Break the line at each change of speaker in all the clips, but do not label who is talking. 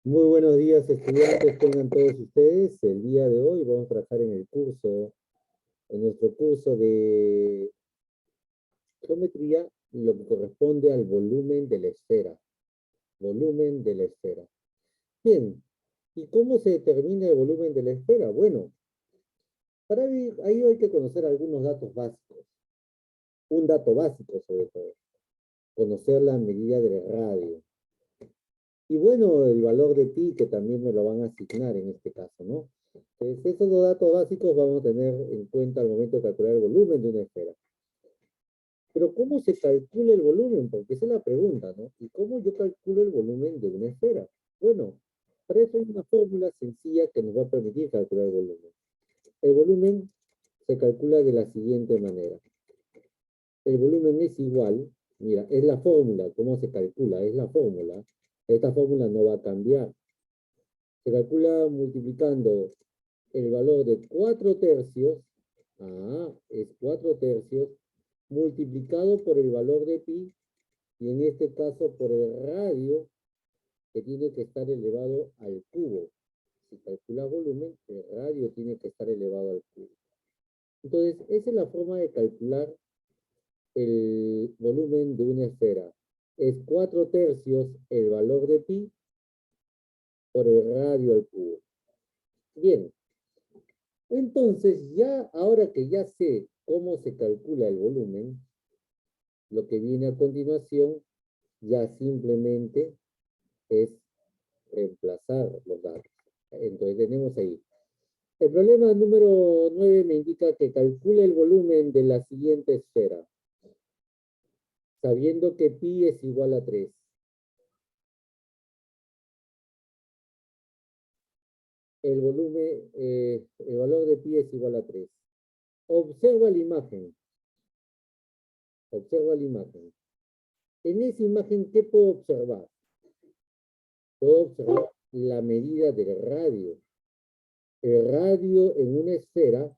Muy buenos días, estudiantes, tengan todos ustedes. El día de hoy vamos a trabajar en nuestro curso de geometría, lo que corresponde al volumen de la esfera. Volumen de la esfera. Bien, ¿y cómo se determina el volumen de la esfera? Bueno, para ello hay que conocer algunos datos básicos. Un dato básico sobre todo, conocer la medida del radio. Y bueno, el valor de pi, que también me lo van a asignar en este caso, ¿no? Entonces, esos dos datos básicos vamos a tener en cuenta al momento de calcular el volumen de una esfera. Pero ¿cómo se calcula el volumen? Porque esa es la pregunta, ¿no? ¿Y cómo yo calculo el volumen de una esfera? Bueno, para eso hay una fórmula sencilla que nos va a permitir calcular el volumen. El volumen se calcula de la siguiente manera. El volumen es igual, mira, es la fórmula, ¿cómo se calcula? Es la fórmula. Esta fórmula no va a cambiar. Se calcula multiplicando el valor de 4 tercios, es 4 tercios, multiplicado por el valor de pi, y en este caso por el radio, que tiene que estar elevado al cubo. Si calcula volumen, el radio tiene que estar elevado al cubo. Entonces, esa es la forma de calcular el volumen de una esfera. Es 4 tercios el valor de pi por el radio al cubo. Bien, entonces ya, ahora que ya sé cómo se calcula el volumen, lo que viene a continuación ya simplemente es reemplazar los datos. Entonces tenemos ahí. El problema número 9 me indica que calcule el volumen de la siguiente esfera, sabiendo que pi es igual a 3. El volumen, el valor de pi es igual a 3. Observa la imagen. Observa la imagen. En esa imagen, ¿qué puedo observar? Puedo observar la medida del radio. El radio en una esfera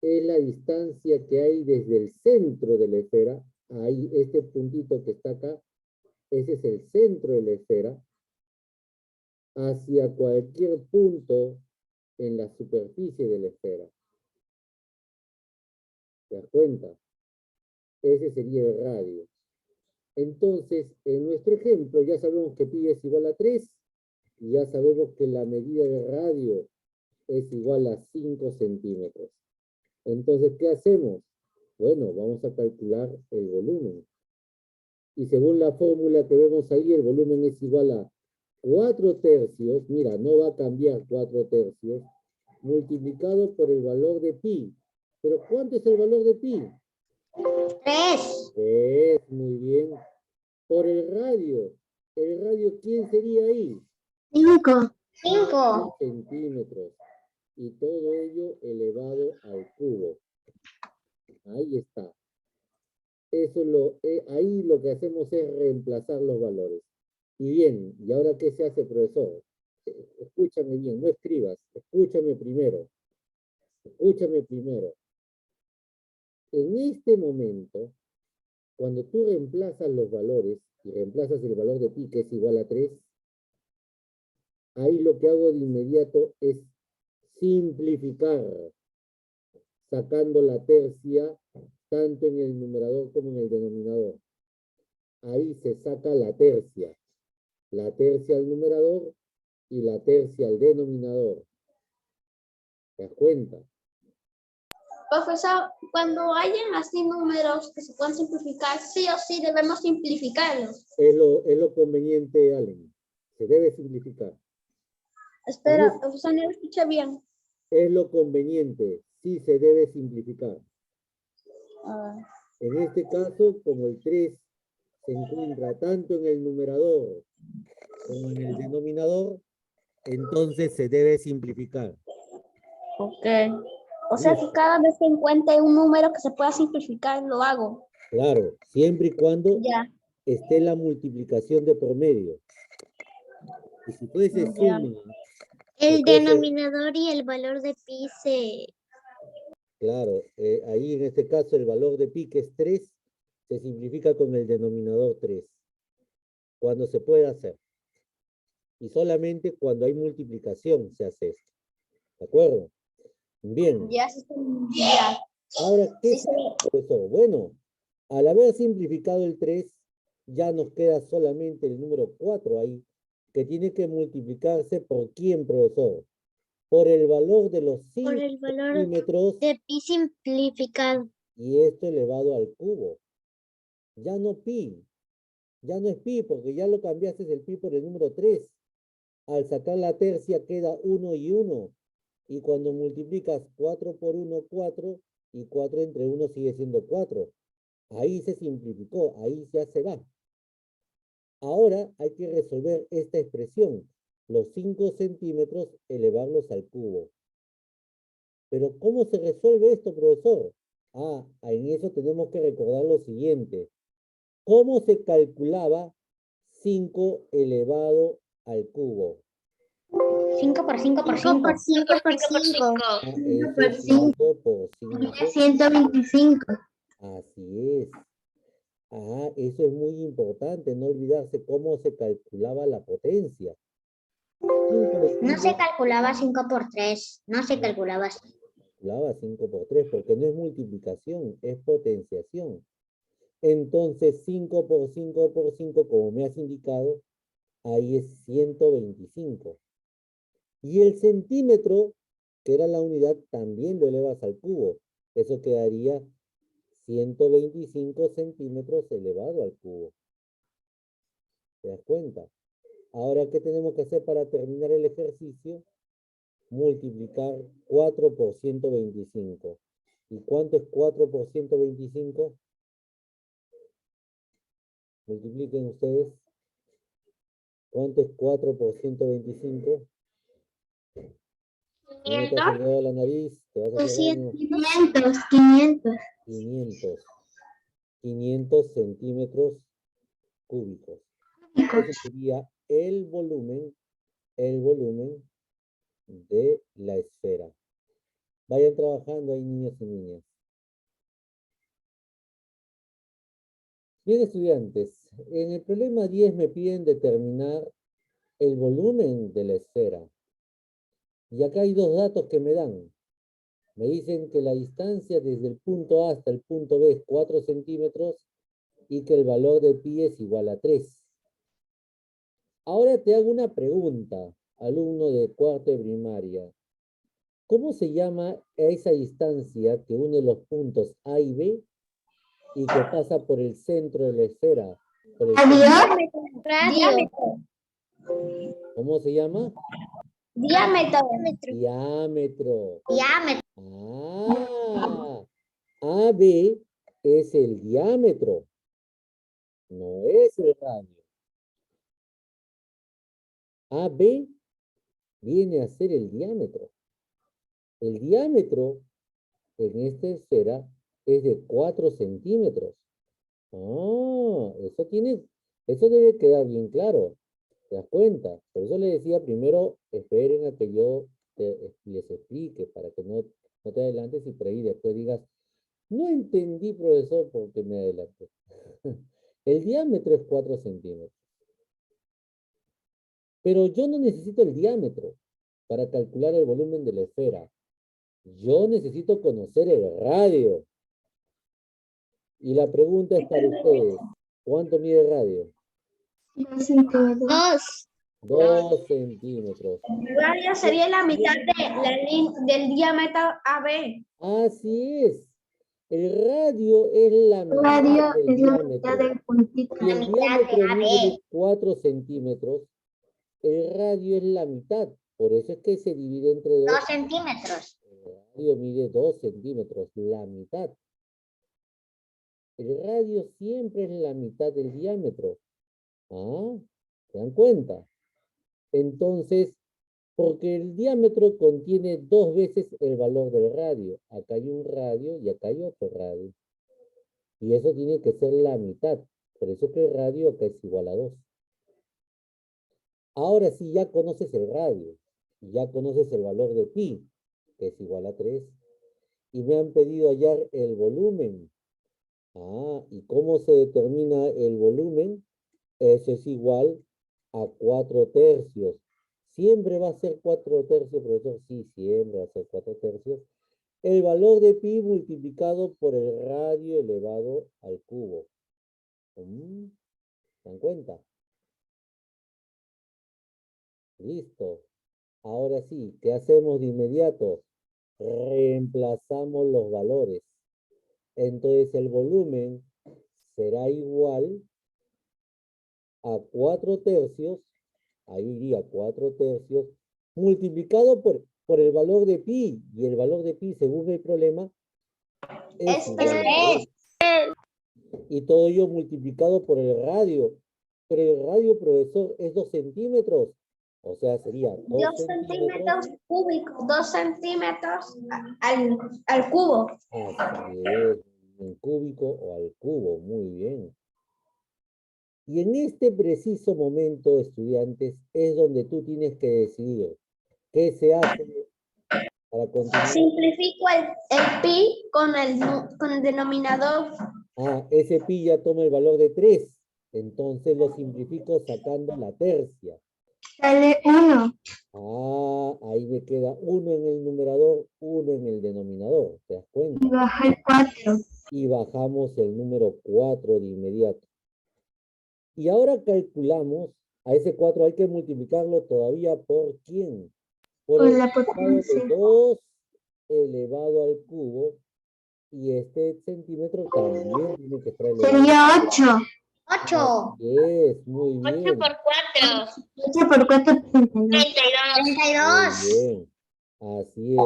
es la distancia que hay desde el centro de la esfera, ahí este puntito que está acá, ese es el centro de la esfera, hacia cualquier punto en la superficie de la esfera. ¿Te das cuenta? Ese sería el radio. Entonces, en nuestro ejemplo, ya sabemos que pi es igual a 3, y ya sabemos que la medida del radio es igual a 5 centímetros. Entonces, ¿qué hacemos? Bueno, vamos a calcular el volumen. Y según la fórmula que vemos ahí, el volumen es igual a 4 tercios, mira, no va a cambiar 4 tercios, multiplicado por el valor de pi. ¿Pero cuánto es el valor de pi?
3.
Es muy bien. Por el radio. ¿El radio quién sería ahí?
5.
1 centímetros. Y todo ello elevado al cubo. Ahí está. Ahí lo que hacemos es reemplazar los valores. Y bien, ¿y ahora qué se hace, profesor? Escúchame bien, no escribas, escúchame primero, escúchame primero. En este momento, cuando tú reemplazas los valores y reemplazas el valor de pi, que es igual a 3, ahí lo que hago de inmediato es simplificar, sacando la tercia tanto en el numerador como en el denominador. Ahí se saca la tercia al numerador y la tercia al denominador. ¿Te das cuenta?
Profesor, cuando hayan así números que se puedan simplificar, sí o sí debemos simplificarlos.
Es lo conveniente, Allen. Se debe simplificar.
Espera, profesor, no lo escuché bien.
Es lo conveniente. Sí se debe simplificar. En este caso, como el 3 se encuentra tanto en el numerador como en el denominador, entonces se debe simplificar.
Ok. O sea que cada vez que encuentre un número que se pueda simplificar, lo hago.
Claro, siempre y cuando
Ya.
esté la multiplicación de promedio. Y si fuese
Ya.
suma,
El denominador y el valor de pi se...
claro, ahí en este caso el valor de pi, que es 3, se simplifica con el denominador 3. Cuando se puede hacer. Y solamente cuando hay multiplicación se hace esto. ¿De acuerdo? Bien.
Ya, ya.
Ahora, ¿qué
Sí,
es
sí.
eso? Bueno, al haber simplificado el 3, ya nos queda solamente el número 4 ahí, que tiene que multiplicarse por quién, profesor. Por el valor de los
Por
5
el valor
centímetros
de pi simplificado.
y esto elevado al cubo. Ya no pi, ya no es pi, porque ya lo cambiaste el pi por el número 3. Al sacar la tercia queda 1 y 1. Y cuando multiplicas 4 por 1, 4, y 4 entre 1 sigue siendo 4. Ahí se simplificó, ahí ya se va. Ahora hay que resolver esta expresión, los 5 centímetros, elevarlos al cubo. Pero ¿cómo se resuelve esto, profesor? En eso tenemos que recordar lo siguiente. ¿Cómo se calculaba 5 elevado al cubo?
5 por 5 por
5
5.
por 5 por 5.
Eso es 5 por 5.
125.
Así es. Eso es muy importante, no olvidarse cómo se calculaba la potencia.
No se calculaba 5 por 3. No se calculaba así.
Calculaba 5 por 3 porque no es multiplicación, es potenciación. Entonces 5 por 5 por 5, como me has indicado, ahí es 125. Y el centímetro, que era la unidad, también lo elevas al cubo. Eso quedaría 125 centímetros elevado al cubo. ¿Te das cuenta? Ahora, ¿qué tenemos que hacer para terminar el ejercicio? Multiplicar 4 por 125. ¿Y cuánto es 4 por 125? Multipliquen ustedes. ¿Cuánto es 4 por 125? No te has sacado la nariz, te vas a hacer daño.
500. 500.
500 centímetros cúbicos. Ese sería el volumen de la esfera. Vayan trabajando ahí, niños y niñas. Bien, estudiantes, en el problema 10 me piden determinar el volumen de la esfera. Y acá hay dos datos que me dan. Me dicen que la distancia desde el punto A hasta el punto B es 4 centímetros y que el valor de pi es igual a 3. Ahora te hago una pregunta, alumno de cuarto de primaria. ¿Cómo se llama esa distancia que une los puntos A y B y que pasa por el centro de la esfera? Por el centro?
Radio.
¿Cómo se llama?
Diámetro.
Diámetro.
Diámetro.
AB es el diámetro, no es el radio. AB viene a ser el diámetro. El diámetro en esta esfera es de 4 centímetros. Eso debe quedar bien claro. ¿Te das cuenta? Por eso le decía primero, esperen a que yo les explique para que no te adelantes y por ahí después digas, no entendí, profesor, porque me adelanté. El diámetro es 4 centímetros. Pero yo no necesito el diámetro para calcular el volumen de la esfera. Yo necesito conocer el radio. Y la pregunta es para ustedes. ¿Cuánto mide el radio?
2 centímetros.
2 centímetros.
Radio sería la mitad del diámetro AB.
Así es. El radio es la mitad
Radio
del
es la
diámetro.
mitad del puntito.
Si el diámetro mide 4 centímetros, el radio es la mitad. Por eso es que se divide entre 2.
2 centímetros.
El radio mide 2 centímetros, la mitad. El radio siempre es la mitad del diámetro. ¿Se dan cuenta? Entonces, porque el diámetro contiene 2 veces el valor del radio. Acá hay un radio y acá hay otro radio. Y eso tiene que ser la mitad. Por eso que el radio acá es igual a 2. Ahora sí, ya conoces el radio. Ya conoces el valor de pi, que es igual a 3. Y me han pedido hallar el volumen. ¿Y cómo se determina el volumen? Eso es igual a 4/3. ¿Siempre va a ser 4/3, profesor? Sí, siempre va a ser 4/3. El valor de pi multiplicado por el radio elevado al cubo. ¿Se dan cuenta? Listo. Ahora sí, ¿qué hacemos de inmediato? Reemplazamos los valores. Entonces el volumen será igual a 4/3, ahí iría 4/3, multiplicado por el valor de pi, y el valor de pi, según el problema, es igual a 3. Y todo ello multiplicado por el radio. Pero el radio, profesor, es 2 centímetros. O sea, sería 2
2 centímetros cúbicos, 2 centímetros al cubo.
Así es, en cúbico o al cubo, muy bien. Y en este preciso momento, estudiantes, es donde tú tienes que decidir qué se hace para continuar.
Simplifico el pi con el denominador.
Ese pi ya toma el valor de 3. Entonces lo simplifico sacando la tercia.
Sale 1.
Ahí me queda 1 en el numerador, 1 en el denominador. ¿Te das cuenta?
Y baja el 4.
Y bajamos el número 4 de inmediato. Y ahora calculamos, a ese 4 hay que multiplicarlo todavía por ¿quién? Por
Por
el
la
elevado
potencia.
de 2 elevado al cubo, y este centímetro también tiene que estar elevado.
Sería 8.
8. Es, muy bien.
8 por 4. 8 por 4, 32.
32. Muy bien. Así es.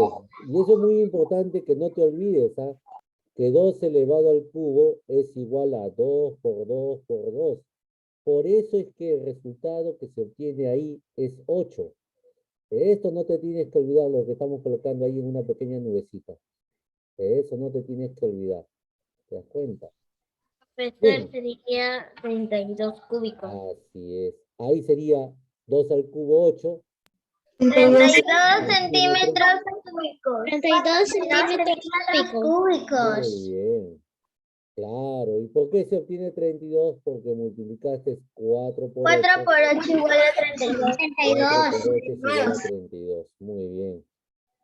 Y eso es muy importante que no te olvides, ¿ah? Que 2 elevado al cubo es igual a 2 por 2 por 2. Por eso es que el resultado que se obtiene ahí es 8. De esto no te tienes que olvidar, lo que estamos colocando ahí en una pequeña nubecita. De eso no te tienes que olvidar. ¿Te das cuenta?
Profesor, sería 32 cúbicos.
Así es. Ahí sería 2 al cubo 8.
32
centímetros
cúbicos. 32 centímetros cúbicos.
Muy bien. Claro. ¿Y por qué se obtiene 32? Porque multiplicaste 4 por 8.
4 por 8 igual a 32.
4 por 8 es igual a 32. Muy bien.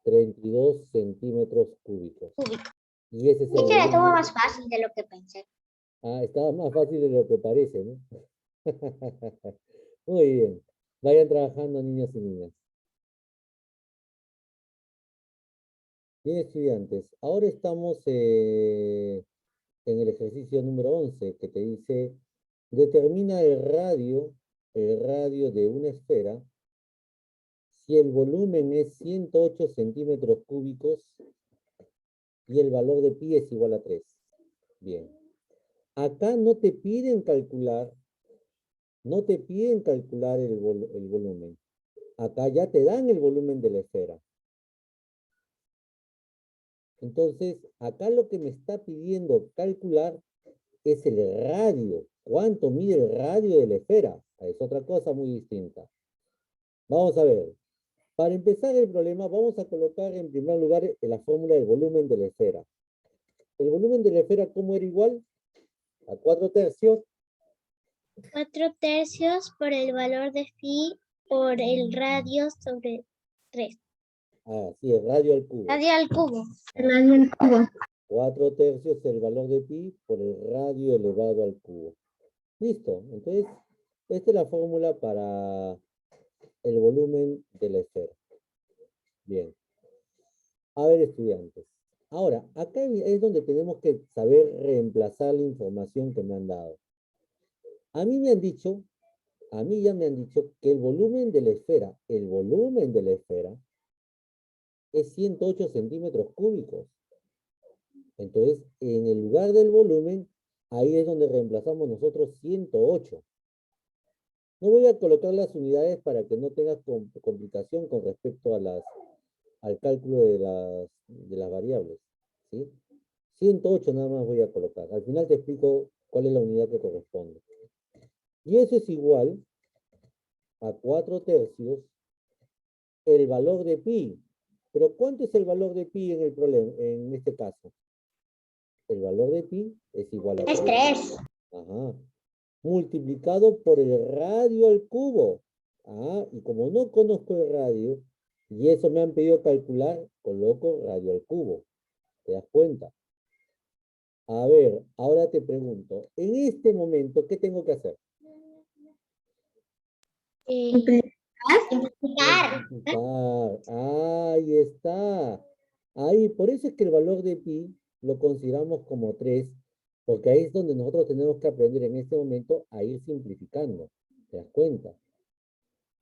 32 centímetros cúbicos. Y ese es el
Ese estuvo
volumen.
más fácil de lo que pensé.
Estaba más fácil de lo que parece, ¿no? Muy bien. Vayan trabajando, niños y niñas. Bien, estudiantes. Ahora estamos en el ejercicio número 11, que te dice, determina el radio de una esfera si el volumen es 108 centímetros cúbicos y el valor de pi es igual a 3. Bien. Acá no te piden calcular el volumen. Acá ya te dan el volumen de la esfera. Entonces, acá lo que me está pidiendo calcular es el radio. ¿Cuánto mide el radio de la esfera? Es otra cosa muy distinta. Vamos a ver. Para empezar el problema, vamos a colocar en primer lugar la fórmula del volumen de la esfera. El volumen de la esfera, ¿cómo era igual? A 4/3.
4/3 por el valor de phi por el radio sobre 3.
Sí, el radio al cubo.
Radio al cubo. El radio al cubo.
4/3 el valor de pi por el radio elevado al cubo. Listo. Entonces, esta es la fórmula para el volumen de la esfera. Bien. A ver, estudiantes. Ahora, acá es donde tenemos que saber reemplazar la información que me han dado. A mí ya me han dicho que el volumen de la esfera es 108 centímetros cúbicos. Entonces, en el lugar del volumen, ahí es donde reemplazamos nosotros 108. No voy a colocar las unidades para que no tengas complicación con respecto al cálculo de las variables. ¿Sí? 108 nada más voy a colocar. Al final te explico cuál es la unidad que corresponde. Y eso es igual a 4/3 el valor de pi. Pero ¿cuánto es el valor de pi en el problema, en este caso? El valor de pi es igual a 3.
Es 3.
Ajá. multiplicado por el radio al cubo. Ah, y como no conozco el radio, y eso me han pedido calcular, coloco radio al cubo. ¿Te das cuenta? A ver, ahora te pregunto, en este momento, ¿qué tengo que hacer?
Simplificar.
Simplificar. Ahí está. Ahí, por eso es que el valor de pi lo consideramos como 3, porque ahí es donde nosotros tenemos que aprender en este momento a ir simplificando. ¿Te das cuenta?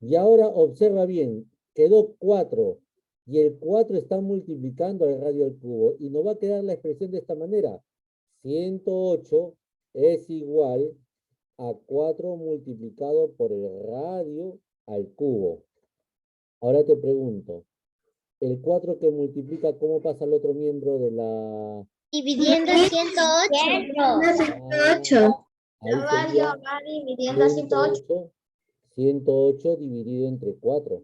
Y ahora observa bien, quedó 4 y el 4 está multiplicando al radio al cubo y nos va a quedar la expresión de esta manera. 108 es igual a 4 multiplicado por el radio al cubo. Ahora te pregunto, el 4 que multiplica, ¿cómo pasa al otro miembro de la...
Dividiendo 108.
Ahí sería
Va dividiendo a 108.
108 dividido entre 4.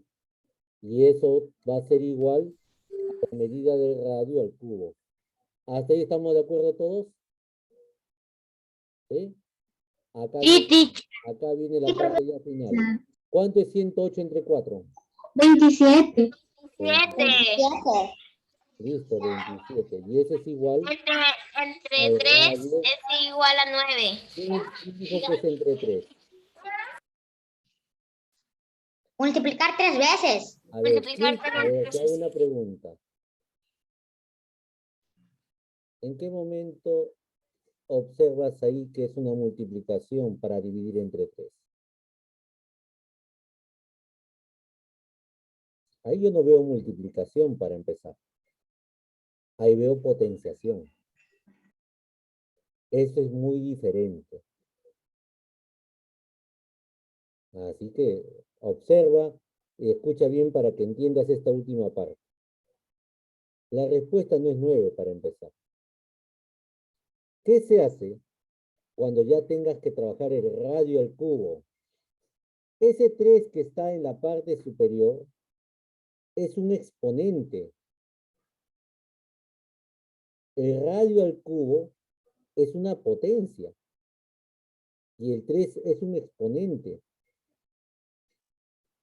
Y eso va a ser igual a la medida del radio al cubo. ¿Hasta ahí estamos de acuerdo todos? ¿Sí? Acá viene la parte ya final. ¿Cuánto es 108 entre 4?
27.
7.
Listo, 27. Y eso es igual
Entre
al
3
radio.
es igual a 9.
¿Quién dijo que es entre 3?
Multiplicar 3 veces.
A ver,
Multiplicar
a ver, te hago una pregunta. ¿En qué momento observas ahí que es una multiplicación para dividir entre 3? Ahí yo no veo multiplicación para empezar. Ahí veo potenciación. Eso es muy diferente. Así que observa y escucha bien para que entiendas esta última parte. La respuesta no es 9 para empezar. ¿Qué se hace cuando ya tengas que trabajar el radio al cubo? Ese 3 que está en la parte superior es un exponente. El radio al cubo es una potencia. Y el 3 es un exponente.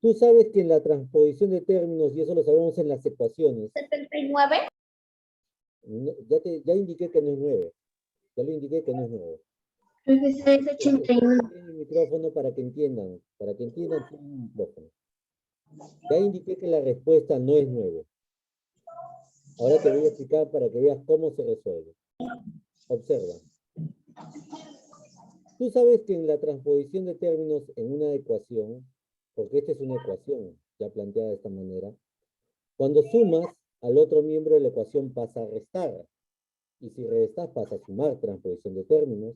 Tú sabes que en la transposición de términos, y eso lo sabemos en las ecuaciones,
79.
ya indiqué que no es 9. Ya lo indiqué que no es 9.
Profesor, es 81.
Tienen el micrófono para que entiendan tienen el micrófono. Ya indiqué que la respuesta no es 9. Ahora te voy a explicar para que veas cómo se resuelve. Observa. Tú sabes que en la transposición de términos en una ecuación, porque esta es una ecuación ya planteada de esta manera, cuando sumas al otro miembro de la ecuación pasa a restar. Y si restas pasa a sumar, transposición de términos.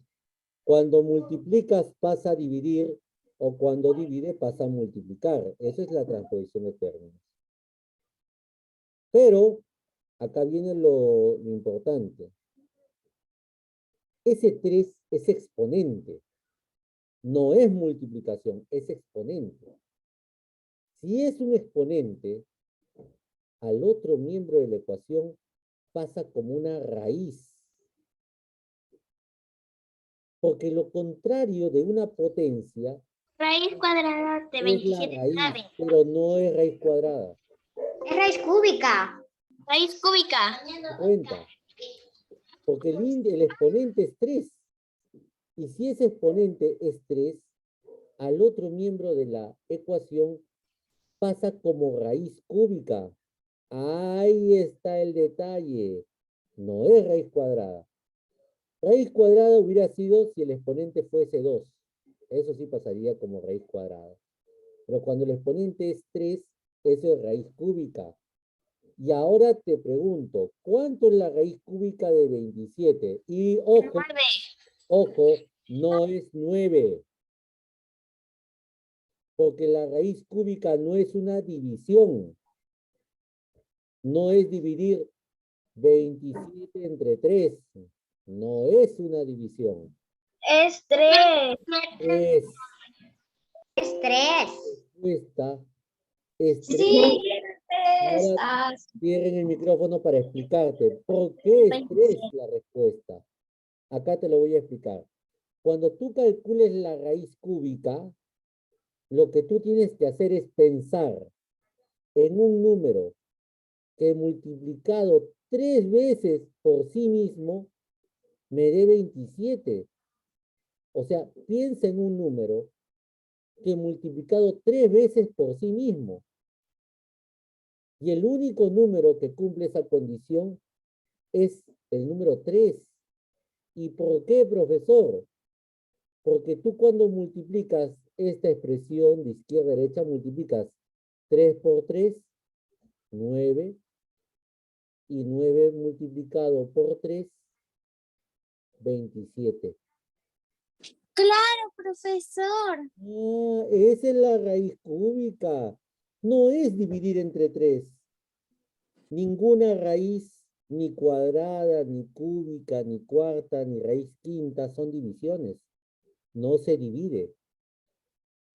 Cuando multiplicas pasa a dividir, o cuando divide pasa a multiplicar. Esa es la transposición de términos. Pero, acá viene lo importante. Ese 3 es exponente. No es multiplicación, es exponente. Si es un exponente, al otro miembro de la ecuación pasa como una raíz. Porque lo contrario de una potencia
Raíz cuadrada de
es la
27
raíz,
sabe.
pero no es raíz cuadrada.
Es raíz cúbica.
Raíz cúbica.
¿Te das cuenta? Porque el exponente es 3. Y si ese exponente es 3, al otro miembro de la ecuación pasa como raíz cúbica. Ahí está el detalle. No es raíz cuadrada. Raíz cuadrada hubiera sido si el exponente fuese 2. Eso sí pasaría como raíz cuadrada. Pero cuando el exponente es 3, eso es raíz cúbica. Y ahora te pregunto, ¿cuánto es la raíz cúbica de 27? Y ojo,
9.
no es 9. Porque la raíz cúbica no es una división. No es dividir 27 entre 3. No es una división.
Es 3.
Es
Es 3.
respuesta. Es 3.
Sí,
Ahora cierren el micrófono para explicarte por qué es 3 la respuesta. Acá te lo voy a explicar. Cuando tú calcules la raíz cúbica, lo que tú tienes que hacer es pensar en un número que multiplicado 3 veces por sí mismo me dé 27. O sea, piensa en un número que multiplicado 3 veces por sí mismo. Y el único número que cumple esa condición es el número 3. ¿Y por qué, profesor? Porque tú cuando multiplicas esta expresión de izquierda a derecha, multiplicas 3 por 3, 9, y 9 multiplicado por 3, 27.
Claro, profesor.
Ah, esa es la raíz cúbica. No es dividir entre 3. Ninguna raíz, ni cuadrada, ni cúbica, ni cuarta, ni raíz quinta son divisiones. No se divide.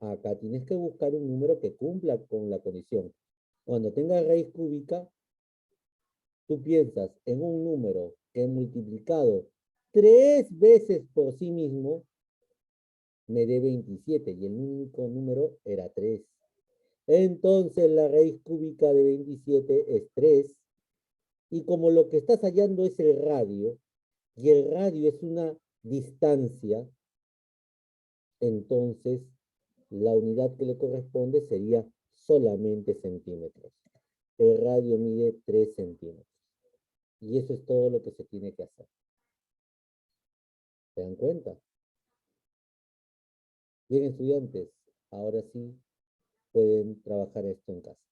Acá tienes que buscar un número que cumpla con la condición. Cuando tengas raíz cúbica, tú piensas en un número que multiplicado 3 veces por sí mismo me dé 27 y el único número era 3. Entonces la raíz cúbica de 27 es 3 y como lo que estás hallando es el radio y el radio es una distancia, entonces la unidad que le corresponde sería solamente centímetros. El radio mide 3 centímetros. Y eso es todo lo que se tiene que hacer. ¿Se dan cuenta? Bien, estudiantes, ahora sí pueden trabajar esto en casa.